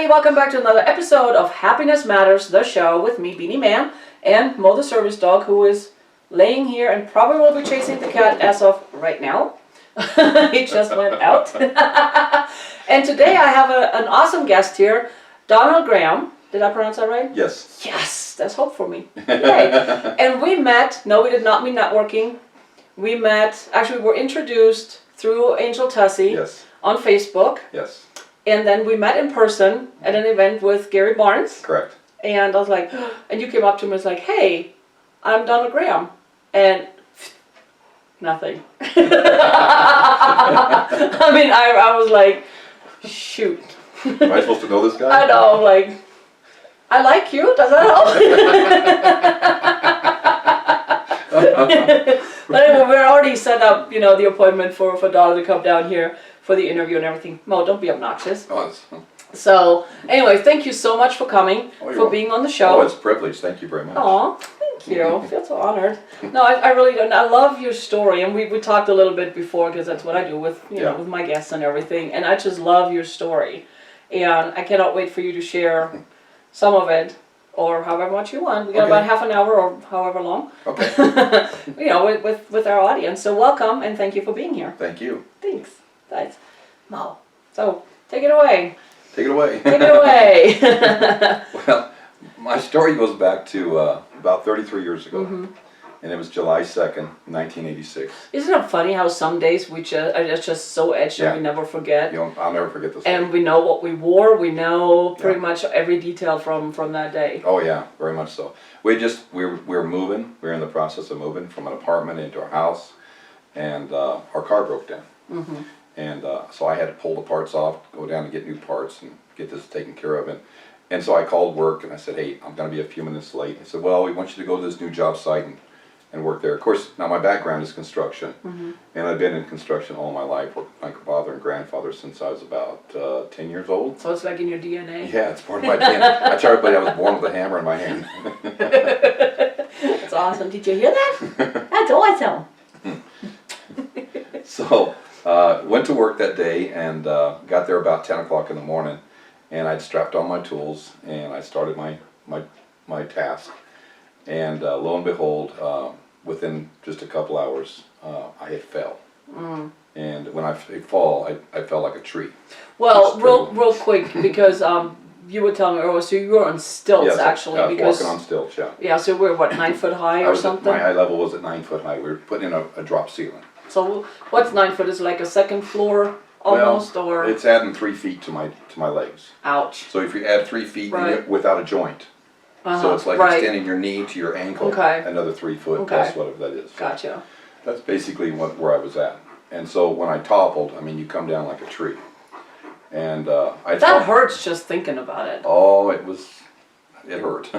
everybody, welcome back to another episode of Happiness Matters, the show with me, Beanie Man, and Mo the service dog, who is laying here and probably will be chasing the cat as of right now. He just went out. And today I have an awesome guest here, Donald Graham. Did I pronounce that right? Yes. Yes, that's hope for me. Yay. And we met, no, we did not meet networking. We met, actually we were introduced through Angel Tussie on Facebook. Yes. And then we met in person at an event with Gary Barnes. Correct. And I was like, and you came up to me and was like, hey, I'm Donald Graham. And nothing. I mean, I was like, shoot. Am I supposed to know this guy? I know, I'm like, I like you, does that help? But anyway, we're already set up, you know, the appointment for Donald to come down here for the interview and everything. Mo, don't be obnoxious. So, anyway, thank you so much for coming, for being on the show. Oh, it's a privilege. Thank you very much. Aw, thank you. I feel so honored. No, I really don't. I love your story, and we talked a little bit before, because that's what I do with, you know, with my guests and everything, and I just love your story. And I cannot wait for you to share some of it, or however much you want. We got about half an hour or however long. Okay. You know, with our audience. So welcome, and thank you for being here. Thank you. Thanks. Thanks. Mo. So, take it away. Take it away. Take it away. Well, my story goes back to about 33 years ago. And it was July 2nd, 1986. Isn't it funny how some days it's just so etched and we never forget? I'll never forget this. And we know what we wore. We know pretty much every detail from that day. Oh yeah, very much so. We were moving. We were in the process of moving from an apartment into our house, and our car broke down. And so I had to pull the parts off, go down and get new parts and get this taken care of. And so I called work and I said, hey, I'm going to be a few minutes late. They said, well, we want you to go to this new job site and work there. Of course, now my background is construction, and I've been in construction all my life, worked with my father and grandfather since I was about 10 years old. So it's like in your DNA? Yeah, it's part of my DNA. I tell everybody I was born with a hammer in my hand. That's awesome. Did you hear that? That's awesome. So, went to work that day and got there about 10 o'clock in the morning, and I'd strapped on my tools and I started my task. And lo and behold, within just a couple hours, I had fell. And when I fall, I fell like a tree. Well, real quick, because you were telling me earlier, so you were on stilts actually. Because walking on stilts, yeah. Yeah, so we're what, 9 foot high or something? My eye level was at 9 foot high. We were putting in a drop ceiling. So what's 9 foot? Is it like a second floor almost, well, or? It's adding 3 feet to my legs. Ouch. So if you add 3 feet without a joint. So it's like extending your knee to your ankle, another 3 foot, plus whatever that is. Gotcha. That's basically where I was at. And so when I toppled, I mean, you come down like a tree. And that hurts just thinking about it. Oh, it hurt.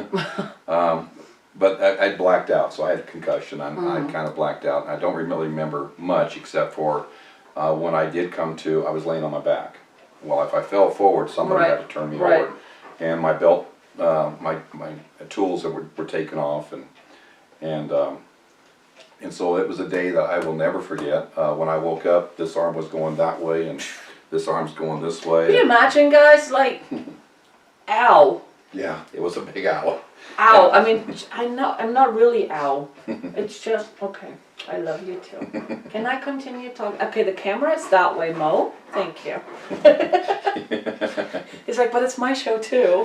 But I blacked out, so I had a concussion. I kind of blacked out. And I don't really remember much except for when I did come to, I was laying on my back. Well, if I fell forward, somebody had to turn me over. And my belt, my tools that were taken off, and so it was a day that I will never forget. When I woke up, this arm was going that way, and this arm's going this way. Can you imagine, guys? Like, ow. Yeah, it was a big ow. Ow. I mean, I'm not really ow. It's just, okay. I love you too. Can I continue talking? Okay, the camera is that way, Mo. Thank you. He's like, but it's my show too.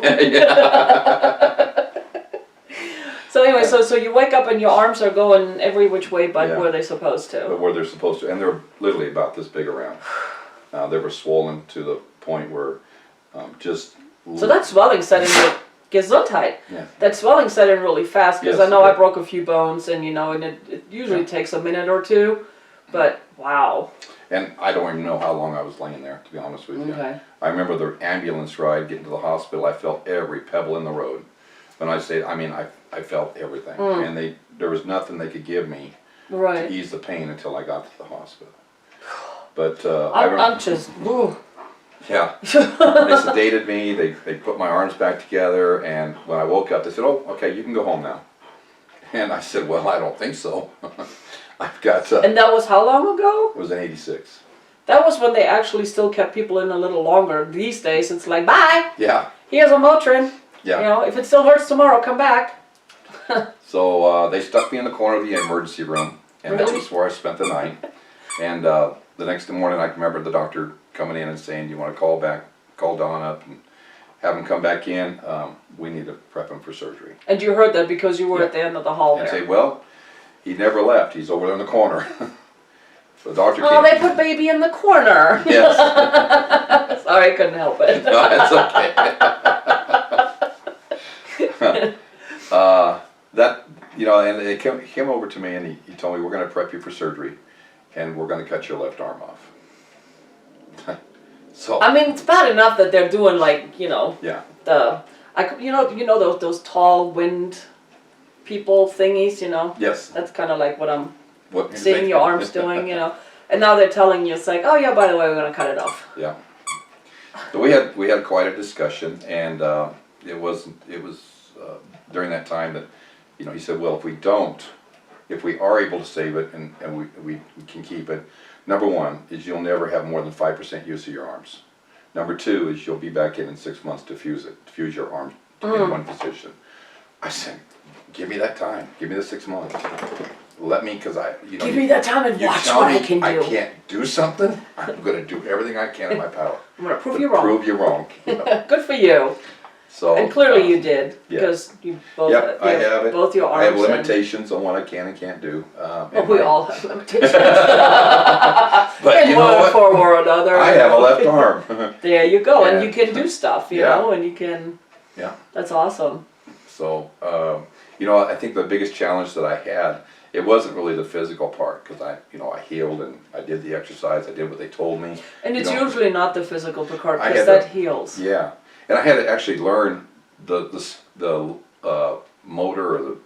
So anyway, so you wake up and your arms are going every which way but where they're supposed to. But where they're supposed to. And they're literally about this big around. They were swollen to the point where just... So that swelling set in with Gesundheit. Yeah. That swelling set in really fast, because I know I broke a few bones, and you know, and it usually takes a minute or two, but wow. And I don't even know how long I was laying there, to be honest with you. I remember the ambulance ride, getting to the hospital, I felt every pebble in the road. When I say, I mean, I felt everything. And there was nothing they could give me to ease the pain until I got to the hospital. But I'm just, woo. Yeah, they sedated me, they put my arms back together, and when I woke up, they said, oh, okay, you can go home now. And I said, well, I don't think so. I've got... and that was how long ago? It was in '86. That was when they actually still kept people in a little longer. These days, it's like, bye, Yeah, here's a Motrin. yeah. You know, if it still hurts tomorrow, come back. So they stuck me in the corner of the emergency room, and that Really? was where I spent the night. And the next morning, I can remember the doctor coming in and saying, "You want to call Don up and have him come back in. We need to prep him for surgery." And you heard that because you were at the end of the hall And there. say, "Well, he never left. He's over there in the corner." So the doctor Oh, came. they put baby in the corner. Yes. Sorry, I couldn't help it. No, that's okay. That, you know, and it came over to me and he told me, "We're going to prep you for surgery and we're going to cut your left arm off." So, I mean, it's bad enough that they're doing like, you know, yeah, you know those tall wind people thingies, you know? yes. That's kind of like what I'm What seeing your arms doing, you know? And now they're telling you, it's like, oh yeah, by the way, we're going to cut it off. Yeah. So we had quite a discussion, and it was during that time that, you know, he said, well, if we are able to save it and we can keep it, number one is you'll never have more than 5% use of your arms. Number two is you'll be back in 6 months to fuse your arms in one position. I said, give me that time, give me the 6 months. Let me, because Give me that time and you watch tell what me I can do. I can't do something, I'm going to do everything I can in my power. I'm going to prove to you wrong. Prove you wrong. You know? Good for you. So, And clearly you did, yeah. because you both Yep, I have it. both your arms. I have and- limitations on what I can and can't do. Well, we all have limitations. But in you know one what? form or another. I have a left arm. There you go, and Yeah. you can do stuff, you Yeah. know, and you can. Yeah. That's awesome. So, you know, I think the biggest challenge that I had, it wasn't really the physical part, because I healed and I did the exercise, I did what they told me. And it's You know, usually not the physical part, I because had that to- heals. Yeah, and I had to actually learn the motor or the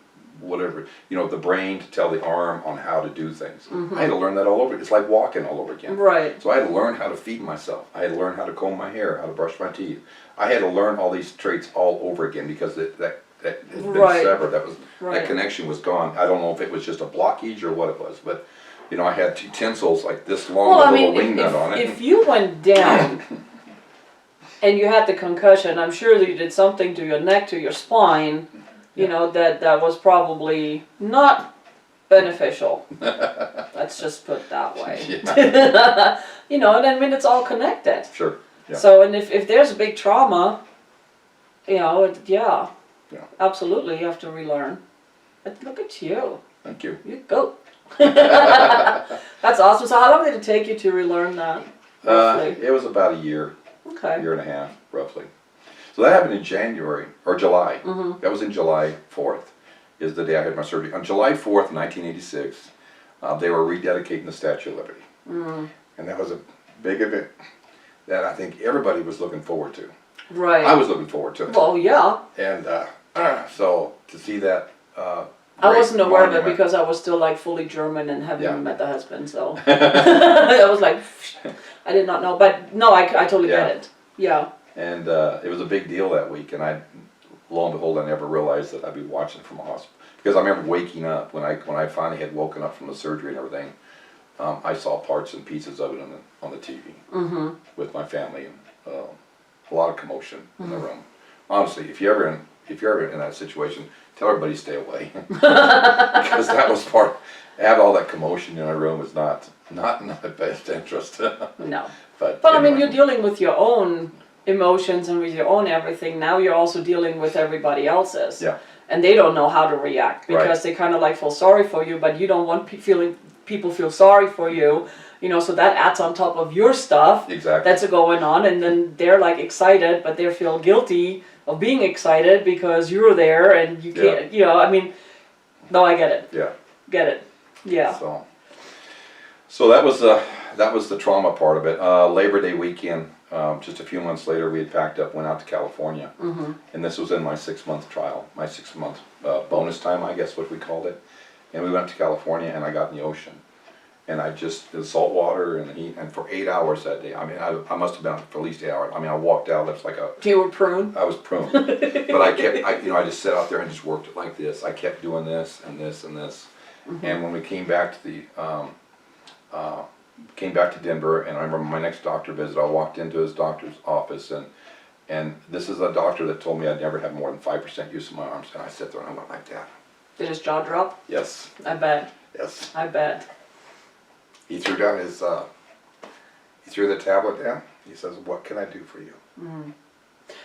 whatever, you know, the brain to tell the arm on how to do things. I had to learn that all over. It's like walking all over again. Right. So I had to learn how to feed myself. I had to learn how to comb my hair, how to brush my teeth. I had to learn all these traits all over again because that had been Right. severed. Right. That connection was gone. I don't know if it was just a blockage or what it was, but you know, I had two utensils like this long Well, with I a little mean, wing nut on it. if you went down and you had the concussion, I'm sure that you did something to your neck, to your spine, you know, that was probably not beneficial. Let's just put it that way. Yeah. You know, and I mean, it's all connected. Sure. Yeah. So, and if there's a big trauma, you know, Yeah. absolutely, you have to relearn. But look at you. Thank you. You go. That's awesome. So how long did it take you to relearn that? Roughly? It was about a year Okay. and a half, roughly. So that happened in January, or July. Mm-hmm. That was in July 4th, is the day I had my surgery. On July 4th, 1986, they were rededicating the Statue of Liberty. Mm. And that was a big event that I think everybody was looking forward to. Right. I was looking forward to it. Well, yeah. And so to see that I wasn't aware of it monument- because I was still like fully German and haven't Yeah. even met the husband, so I was like, I did not know. But no, I totally Yeah. get it. Yeah. And it was a big deal that week, and lo and behold, I never realized that I'd be watching it from a hospital. Because I remember waking up, when I finally had woken up from the surgery and everything, I saw parts and pieces of it on the TV with my family, and a lot of commotion in the room. Honestly, if you're ever in that situation, tell everybody to stay away. Because that was to have all that commotion in a room is not in the best interest. No. But I mean, anyway. you're dealing with your own emotions and with your own everything. Now you're also dealing with everybody else's. Yeah. And they don't know how to react because Right. they kind of like feel sorry for you, but you don't want people feel sorry for you. You know, so that adds on top of your stuff Exactly. that's going on, and then they're like excited, but they feel guilty of being excited because you're there and you can't. You know, I mean, no, I get it. Yeah. Get it. Yeah. So that was the trauma part of it. Labor Day weekend, just a few months later, we had packed up, went out to California, and this was in my 6-month trial, my 6-month bonus time, I guess what we called it. And we went to California, and I got in the ocean, and the salt water and the heat, and for 8 hours that day. I mean, I must have been out for at least 8 hours. I mean, I walked out, that's like You were prune. I was prone, but I just sat out there and just worked it like this. I kept doing this and this and this, and when we came back to came back to Denver, and I remember my next doctor visit, I walked into his doctor's office, and this is a doctor that told me I'd never have more than 5% use of my arms, and I sat there and I went like that. Did his jaw drop? Yes. I bet. Yes. I bet. He threw down his, he threw the tablet down. He says, "What can I do for you?"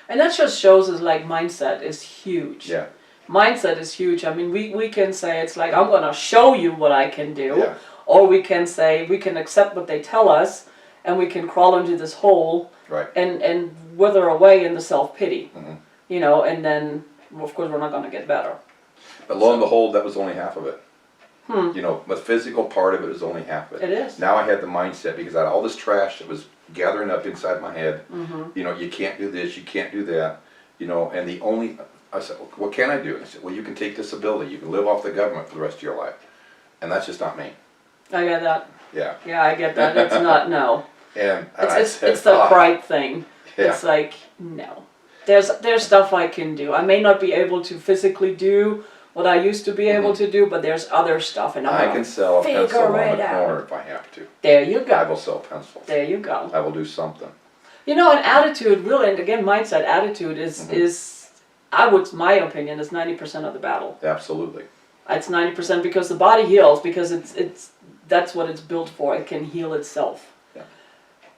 And that just shows us like mindset is huge. Yeah. Mindset is huge. I mean, we can say it's like, I'm going to show you what I can do. Yeah. Or we can say, we can accept what they tell us, and we can crawl into this hole Right. and wither away in the self-pity. Mm-hmm. You know, and then, of course, we're not going to get better. But lo and behold, that was only half of it. You know, the physical part of it was only half of it. It is. Now I had the mindset because I had all this trash that was gathering up inside my head. You know, you can't do this, you can't do that. You know, and I said, well, what can I do? And I said, well, you can take disability, you can live off the government for the rest of your life. And that's just not me. I get that. Yeah. Yeah, I get that. It's not, no. And It's the pride thing. Yeah. It's like, no. There's stuff I can do. I may not be able to physically do what I used to be able to do, but there's other stuff, and I can sell a pencil on the it out. corner if I have to. There you I go. will sell pencils. There you go. I will do something. You know, an attitude, really, and again, mindset, attitude is my opinion, is 90% of the battle. Absolutely. It's 90% because the body heals, because that's what it's built for. It can heal itself. Yeah.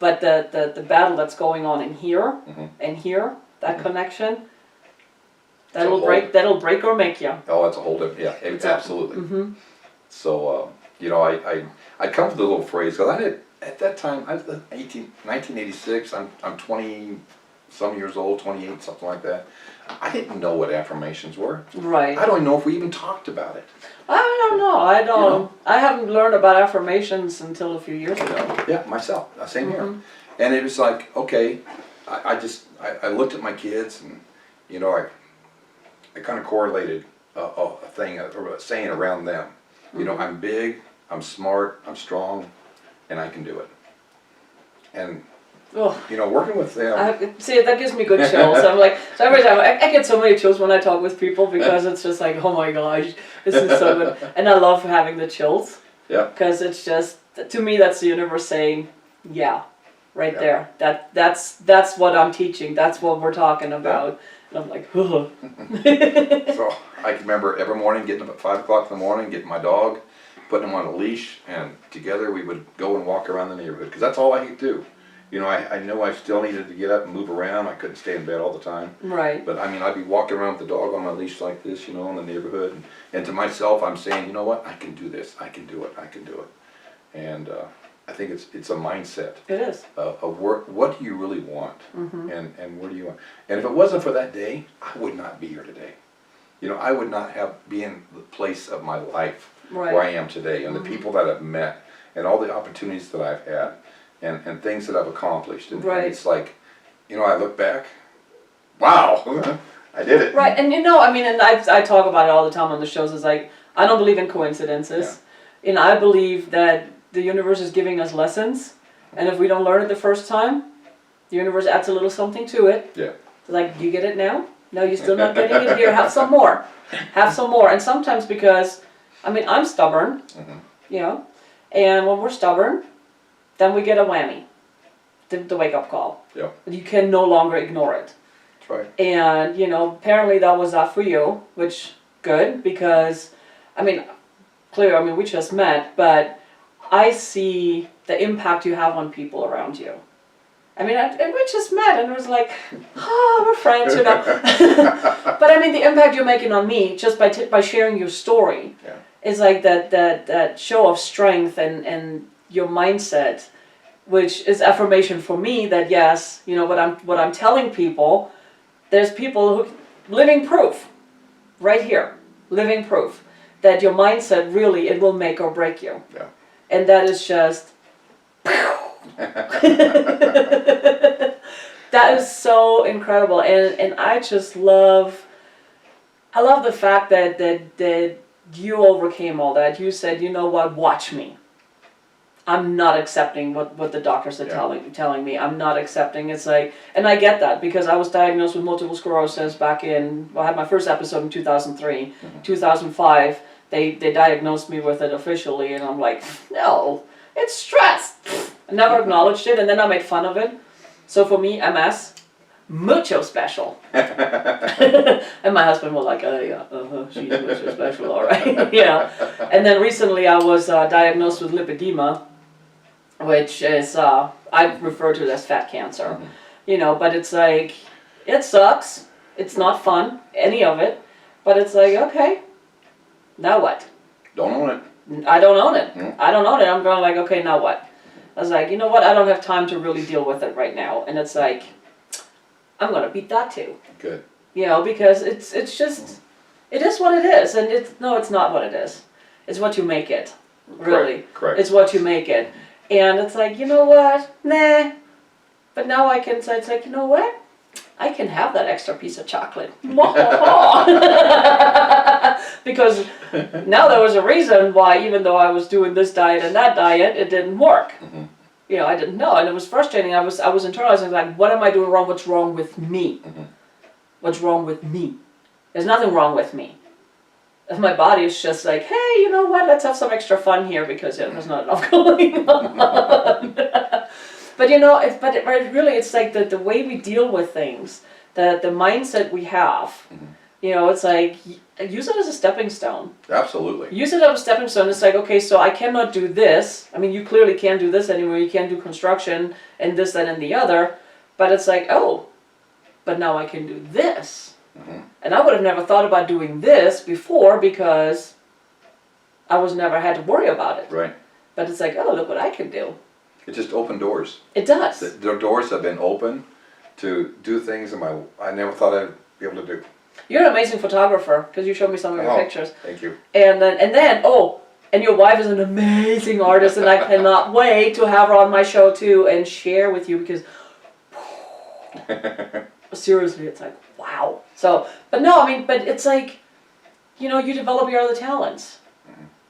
But the battle that's going on in here and here, that connection, that'll break or make you. Oh, that's a whole different, yeah, absolutely. So, you know, I come with a little phrase, because I did, at that time, I was 1986, I'm 20 some years old, 28, something like that. I didn't know what affirmations were. Right. I don't even know if we even talked about it. I don't know. I don't. You know? I haven't learned about affirmations until a few years ago. Yeah, myself, same here. And it was like, okay, I looked at my kids, and, you know, I kind of correlated a saying around them. You know, I'm big, I'm smart, I'm strong, and I can do it. And, you know, working with them. See, that gives me good chills. I'm like, so every time, I get so many chills when I talk with people, because it's just like, oh my gosh, this is so good. And I love having the chills. Yeah. Because it's just, to me, that's the universe saying, yeah, right there. That's what I'm teaching. That's what we're talking about. And I'm like, oh. So I can remember every morning getting up at 5 o'clock in the morning, getting my dog, putting him on a leash, and together we would go and walk around the neighborhood, because that's all I could do. You know, I know I still needed to get up and move around. I couldn't stay in bed all the time. Right. But I mean, I'd be walking around with the dog on my leash like this, you know, in the neighborhood. And to myself, I'm saying, you know what? I can do this. I can do it. I can do it. And I think it's a mindset. It is. Of what do you really want? And where do you want? And if it wasn't for that day, I would not be here today. You know, I would not be in the place of my life where I am today, and the people that I've met, and all the opportunities that I've had. And things that I've accomplished. And it's like, you know, I look back, wow, I did it. Right, and you know, I mean, and I talk about it all the time on the shows, is like, I don't believe in coincidences. And I believe that the universe is giving us lessons, and if we don't learn it the first time, the universe adds a little something to it. Yeah. Like, do you get it now? No, you're still not getting it here, have some more. Have some more. And sometimes because, I mean, I'm stubborn, you know, and when we're stubborn, then we get a whammy, the wake-up call. Yeah. You can no longer ignore it. That's right. And, you know, apparently that was that for you, which, good, because, I mean, clearly, I mean, we just met, but I see the impact you have on people around you. I mean, and we just met, and it was like, oh, we're friends, you know. But, I mean, the impact you're making on me, just by sharing your story, is like that show of strength and your mindset, which is affirmation for me that yes, you know, what I'm telling people, there's people who, living proof, right here, living proof, that your mindset really, it will make or break you. Yeah. And that is just, that is so incredible. And I just love the fact that you overcame all that. You said, you know what, watch me. I'm not accepting what the doctors are telling me. I'm not accepting. It's like, and I get that because I was diagnosed with multiple sclerosis back in, I had my first episode in 2003. 2005, they diagnosed me with it officially, and I'm like, no, It's stress. I never acknowledged it, and then I made fun of it. So for me, MS, mucho special. And my husband was like, oh yeah, she's mucho special, all right. Yeah. And then recently I was diagnosed with lipedema, which is, I refer to it as fat cancer. You know, but it's like, it sucks. It's not fun, any of it. But it's like, okay, now what? Don't own it. I don't own it. I don't own it. I'm going like, okay, now what? I was like, you know what? I don't have time to really deal with it right now. And it's like, I'm going to beat that too. Good. You know, because it's just, it is what it is. And it's not what it is. It's what you make it. Really. Correct. It's what you make it. And it's like, you know what? Nah. But now I can say, it's like, you know what? I can have that extra piece of chocolate. Because now there was a reason why, even though I was doing this diet and that diet, it didn't work. You know, I didn't know, and it was frustrating. I was internalizing, like, what am I doing wrong? What's wrong with me? What's wrong with me? There's nothing wrong with me. And my body is just like, hey, you know what? Let's have some extra fun here because there's not enough going on. But you know, it's like the way we deal with things, the mindset we have. You know, it's like, use it as a stepping stone. Absolutely. Use it as a stepping stone. It's like, okay, so I cannot do this. I mean, you clearly can't do this anymore. You can't do construction and this, that, and the other. But it's like, oh, but now I can do this. And I would have never thought about doing this before because I was never had to worry about it. Right. But it's like, oh, look what I can do. It just opened doors. It does. The doors have been open to do things I never thought I'd be able to do. You're an amazing photographer because you showed me some of your pictures. Thank you. And then, and your wife is an amazing artist, and I cannot wait to have her on my show too and share with you because, seriously, it's like, wow. So, but no, I mean, but it's like, you know, you develop your other talents.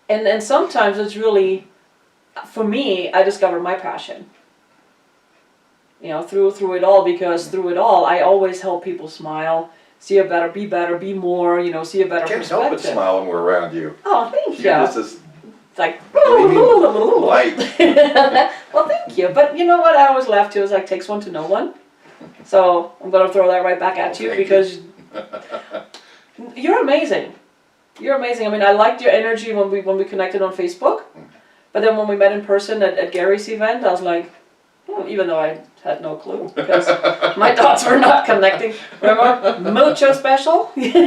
And sometimes it's really, for me, I discovered my passion. You know, through it all, because through it all, I always help people smile. See a better, be more, you know, see a better Can't perspective. help but smile when we're around you. Oh, thank you. This is it's like, light. well, thank you. But you know what I always laugh too is like, takes one to know one. So I'm going to throw that right back at you because you're amazing. You're amazing. I mean, I liked your energy when we connected on Facebook. But then when we met in person at Gary's event, I was like, even though I had no clue because my dots were not connecting. Remember, mucho special. You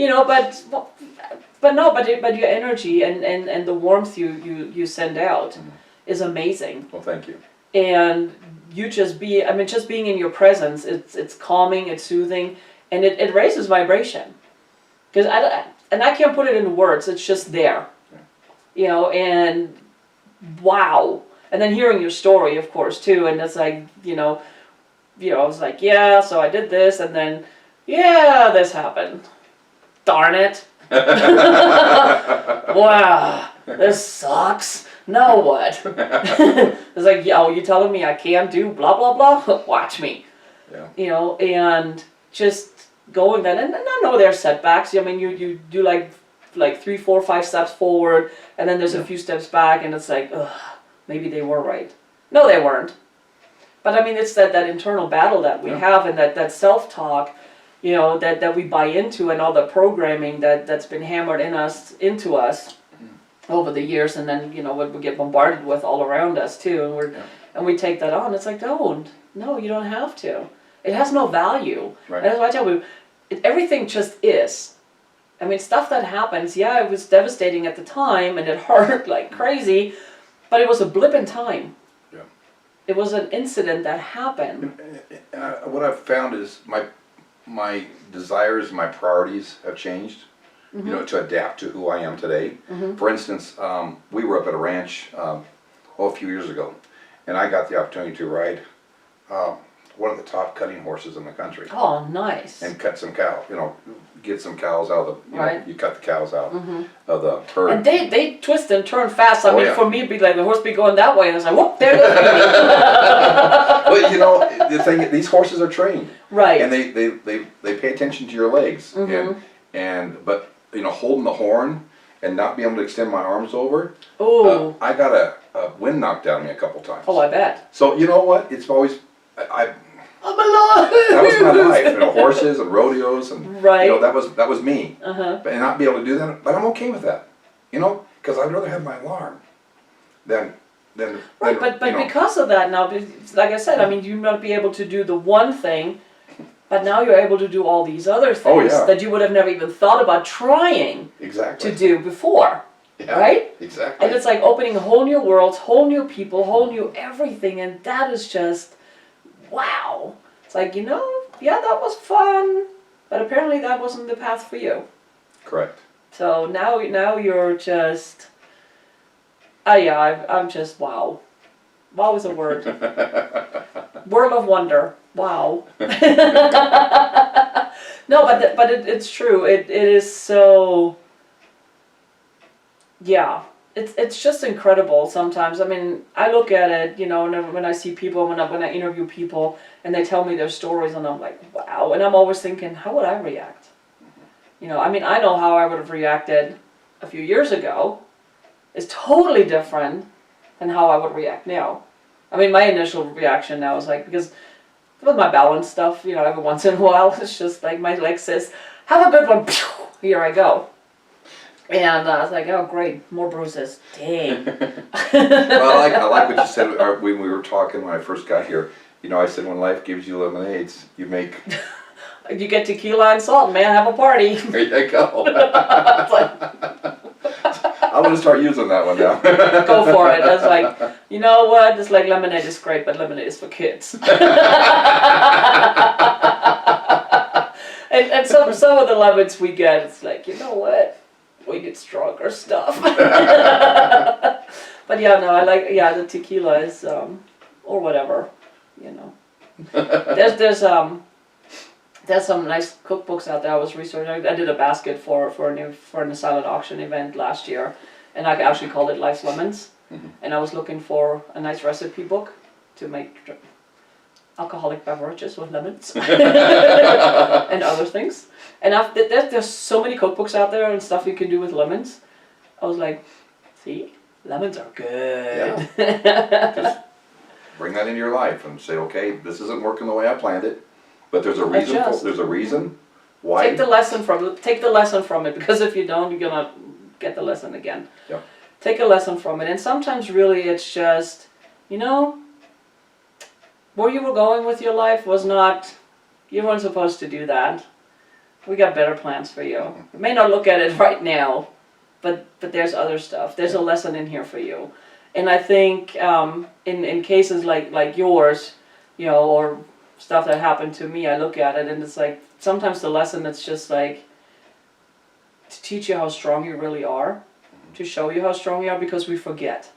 know, but your energy and the warmth you send out is amazing. Well, thank you. And you just being in your presence, it's calming, it's soothing, and it raises vibration. Because I can't put it into words. It's just there. You know, and wow. And then hearing your story, of course, too, and it's like, you know, I was like, yeah, so I did this, and then, yeah, this happened. Darn it. Wow, this sucks. Now what? It's like, oh, you telling me I can't do blah, blah, blah? Watch me. Yeah. You know, and just going then, and I know there's setbacks. I mean, you do like 3, 4, 5 steps forward, and then there's a few steps back, and it's like, ugh, maybe they were right. No, they weren't. But I mean, it's that internal battle that we have, and that self-talk, you know, that we buy into, and all the programming that's been hammered into us over the years, and then, you know, what we get bombarded with all around us too, and we take that on. It's like, no, you don't have to. It has no value. Right. And that's why I tell you, everything just is. I mean, stuff that happens, yeah, it was devastating at the time, and it hurt like crazy, but it was a blip in time. Yeah. It was an incident that happened. What I've found is my desires, my priorities have changed, you know, to adapt to who I am today. For instance, we were up at a ranch a few years ago, and I got the opportunity to ride one of the top cutting horses in the country. Oh, nice. And cut some cow, you know, get some cows out of the, you know, you cut the cows out of the herd. And they twist and turn fast. I mean, yeah. for me, it'd be like the horse be going that way, and it's like, whoop, there goes me. But you know, the thing, these horses are trained. Right. And they pay attention to your legs. But you know, holding the horn and not be able to extend my arms over. Oh. I got a wind knocked out of me a couple times. Oh, I bet. So you know what? It's always I'm alive. That was my life. You know, horses and rodeos and right. You know, that was me. Uh-huh. But and not be able to do that. But I'm okay with that. You know, because I'd rather have my alarm than. Right, but because of that now, like I said, I mean, you might be able to do the one thing, but now you're able to do all these other things that you would have never even thought about trying to do before, right? Exactly. And it's like opening whole new worlds, whole new people, whole new everything, and that is just, wow. It's like, you know, yeah, that was fun, but apparently that wasn't the path for you. Correct. So now you're just... I'm just wow. Wow is a word. Word of wonder. Wow. No, but it's true. It is so. Yeah, it's just incredible sometimes. I mean, I look at it, you know, when I see people, when I interview people, and they tell me their stories, and I'm like, wow. And I'm always thinking, how would I react? You know, I mean, I know how I would have reacted a few years ago. Is totally different than how I would react now. I mean, my initial reaction now is like, because with my balance stuff, you know, every once in a while, it's just like my leg says, have a good one, here I go. And I was like, oh great, more bruises, dang. Well, I like what you said when we were talking when I first got here. You know, I said when life gives you lemonades, you make... You get tequila and salt, man, have a party. There you go. It's like, I'm going to start using that one now. go for it. I was like, you know what? It's like lemonade is great, but lemonade is for kids. and some of the lemons we get, it's like, you know what? We get stronger stuff. But yeah, no, I like, the tequila is, or whatever, you know. There's some nice cookbooks out there. I was researching. I did a basket for a silent auction event last year, and I actually called it Life's Lemons. Mm-hmm. And I was looking for a nice recipe book to make alcoholic beverages with lemons and other things. And there's so many cookbooks out there and stuff you can do with lemons. I was like, see, lemons are good. Yeah. Just bring that into your life and say, okay, this isn't working the way I planned it. But there's a reason. There's a reason why. Take the lesson from it, because if you don't, you're gonna get the lesson again. Yep. Take a lesson from it, and sometimes really it's just, you know, where you were going with your life was not. You weren't supposed to do that. We got better plans for you. You may not look at it right now, but there's other stuff. There's a lesson in here for you, and I think in cases like yours, you know, or stuff that happened to me, I look at it and it's like, sometimes the lesson it's just like, to teach you how strong you really are, to show you how strong you are, because we forget.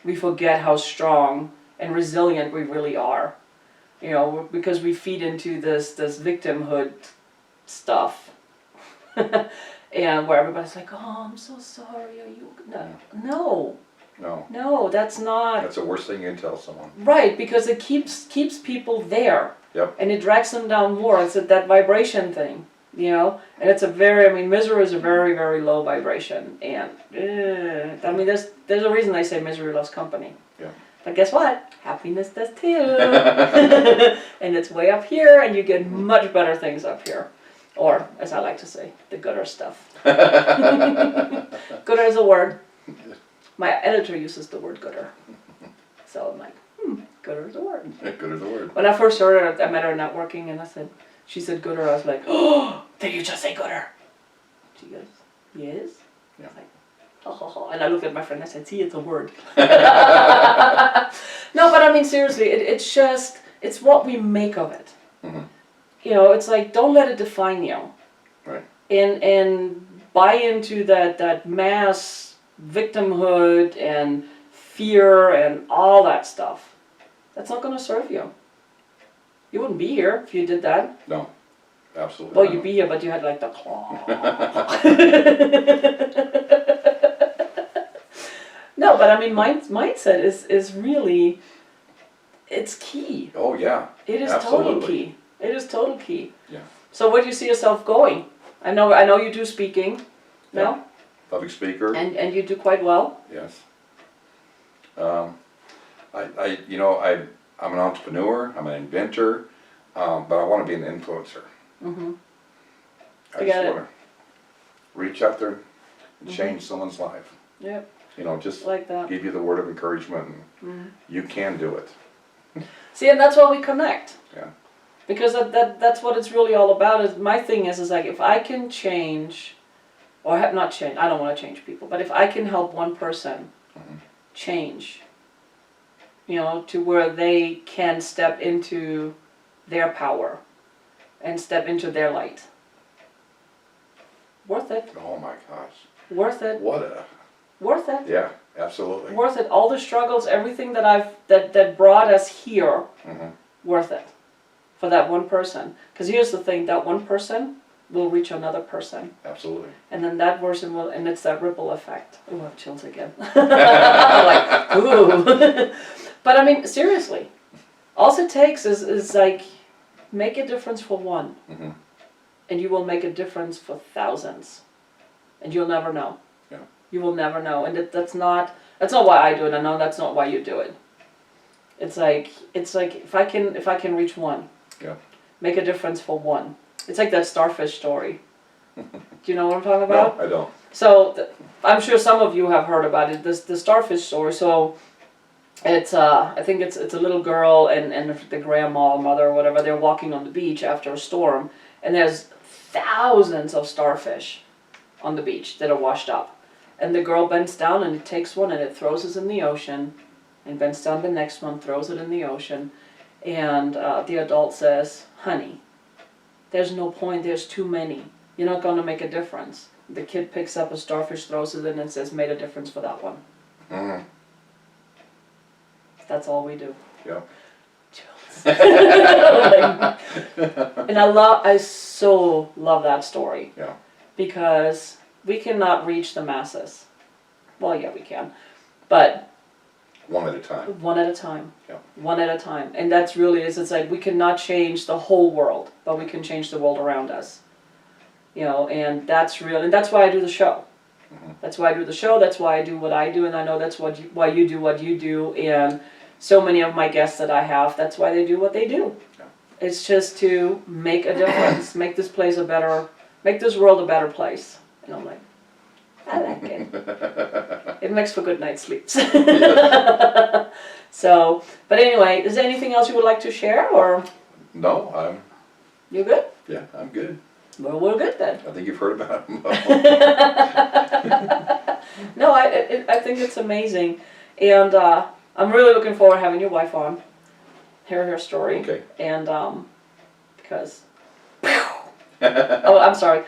We forget how strong and resilient we really are. You know, because we feed into this victimhood stuff. And where everybody's like, oh, I'm so sorry, are you... No, that's not... That's the worst thing you can tell someone. Right, because it keeps people there. Yep. And it drags them down more. It's that vibration thing, you know? And it's misery is a very, very low vibration. And, I mean, there's a reason they say misery loves company. Yeah. But guess what? Happiness does too. And it's way up here, and you get much better things up here. Or, as I like to say, the gooder stuff. Gooder is a word. My editor uses the word gooder. So I'm like, gooder is a word. Gooder is a word. When I first heard her, I met her networking, and she said gooder. I was like, oh, did you just say gooder? She goes, yes. Yeah. I was like, oh. And I looked at my friend, I said, see, it's a word. No, but I mean, seriously, it's what we make of it. Mm-hmm. You know, it's like, don't let it define you. Right. And buy into that mass victimhood and fear and all that stuff. That's not going to serve you. You wouldn't be here if you did that. No, absolutely. Well, you'd be here, but you had like the claw. No, but I mean, mindset is really, it's key. Oh yeah. It is absolutely. Total key. It is total key. Yeah. So where do you see yourself going? I know you do speaking. No? public speaker. And you do quite well. Yes. I'm an entrepreneur, I'm an inventor, but I want to be an influencer. Mm-hmm. I just want to reach out there and change someone's life. Yep. Just Like that. give you the word of encouragement, and you can do it. See, and that's why we connect. Yeah. Because that's what it's really all about. Is my thing is like, if I can change, or not change, I don't want to change people, but if I can help one person change, to where they can step into their power and step into their light. Worth it. Oh my gosh. Worth it. Worth it. Yeah, absolutely. Worth it. All the struggles, everything that brought us here, worth it. For that one person. Because here's the thing, that one person will reach another person. Absolutely. And then that person will, and it's that ripple effect. Oh, I have chills again. I'm like, ooh. But I mean, seriously, all it takes is like, make a difference for one. And you will make a difference for thousands. And you'll never know. Yeah. You will never know. And that's not why I do it. I know that's not why you do it. It's like if I can reach one. Yeah. Make a difference for one. It's like that starfish story. Do you know what I'm talking about? No, I don't. So I'm sure some of you have heard about it. The starfish story. So it's I think it's a little girl and the grandma or mother or whatever. They're walking on the beach after a storm, and there's thousands of starfish on the beach that are washed up. And the girl bends down and it takes one and it throws it in the ocean, and bends down the next one, throws it in the ocean. And the adult says, honey, there's no point, there's too many. You're not going to make a difference. The kid picks up a starfish, throws it in, and says, made a difference for that one. That's all we do. Yeah. And I so love that story. Yeah. Because we cannot reach the masses. Well, yeah, we can. But one at a time. One at a time. Yeah. One at a time. And that's really is, it's like we cannot change the whole world, but we can change the world around us. And that's real, and that's why I do the show. That's why I do the show, that's why I do what I do, and I know that's why you do what you do, and so many of my guests that I have, that's why they do what they do. Yeah. It's just to make a difference, make this world a better place. And I'm like, I like it. It makes for good night's sleeps. So, but anyway, is there anything else you would like to share, or? No, You good? Yeah, I'm good. Well, we're good then. I think you've heard about them. No, I think it's amazing, and I'm really looking forward to having your wife on, hear her story. Okay. And because, oh, I'm sorry.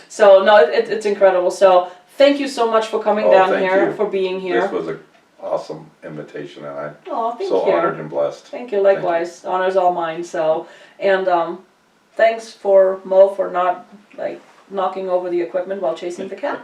So no, it's incredible. So thank you so much for coming down thank here, you. for being here. This was an awesome invitation, and I'm Thank so you. honored and blessed. Thank you, likewise. Honor's all mine. So, and thanks for Mo for not knocking over the equipment while chasing the cat.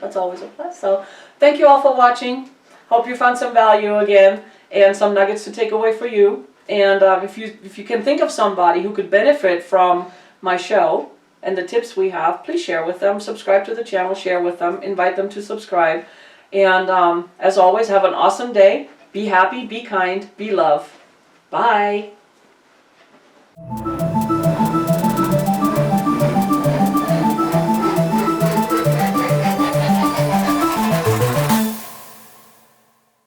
That's always a plus. So, thank you all for watching. Hope you found some value again and some nuggets to take away for you. And if you can think of somebody who could benefit from my show and the tips we have, please share with them. Subscribe to the channel, share with them, invite them to subscribe. And as always, have an awesome day. Be happy, be kind, be love. Bye.